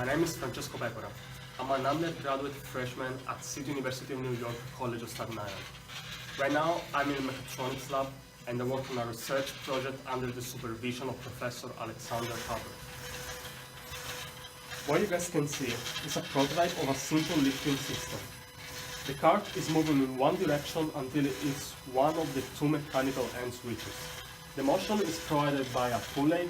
My name is Francesco Pecora. I'm an undergraduate freshman at City University of New York College of Staten Island. Right now, I'm in the mechatronics lab and I work on a research project under the supervision of Professor Aleksandar Haber. What you guys can see is a prototype of a simple lifting system. The cart is moving in one direction until it hits one of the two mechanical end switches. The motion is provided by a pulley,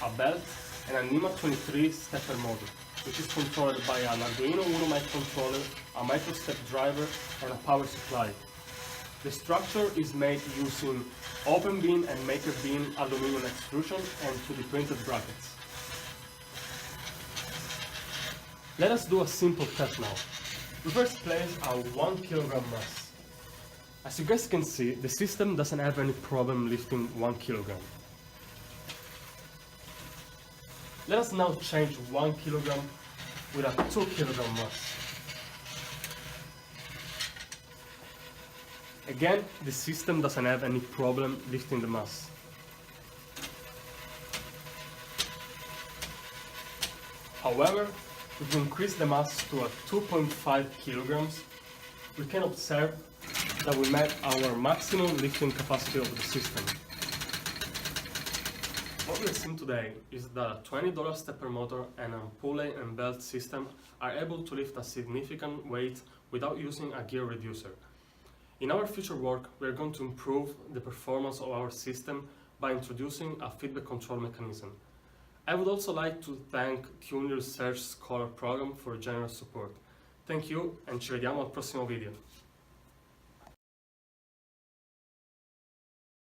a belt, and a NEMA 23 stepper motor, which is controlled by an Arduino Uno microcontroller, a microstep driver, and a power supply. The structure is made using Openbeam and Makerbeam aluminum extrusion and 2D printed brackets. Let us do a simple test now. We first place a 1 kilogram mass. As you guys can see, the system doesn't have any problem lifting 1 kilogram. Let us now change 1 kilogram with a 2 kilogram mass. Again, the system doesn't have any problem lifting the mass. However, if we increase the mass to a 2.5 kilograms, we can observe that we met our maximum lifting capacity of the system. What we've seen today is that a $20 stepper motor and a pulley and belt system are able to lift a significant weight without using a gear reducer. In our future work, we are going to improve the performance of our system by introducing a feedback control mechanism. I would also like to thank CUNY Research Scholar Program for generous support. Thank you and ci vediamo al prossimo video.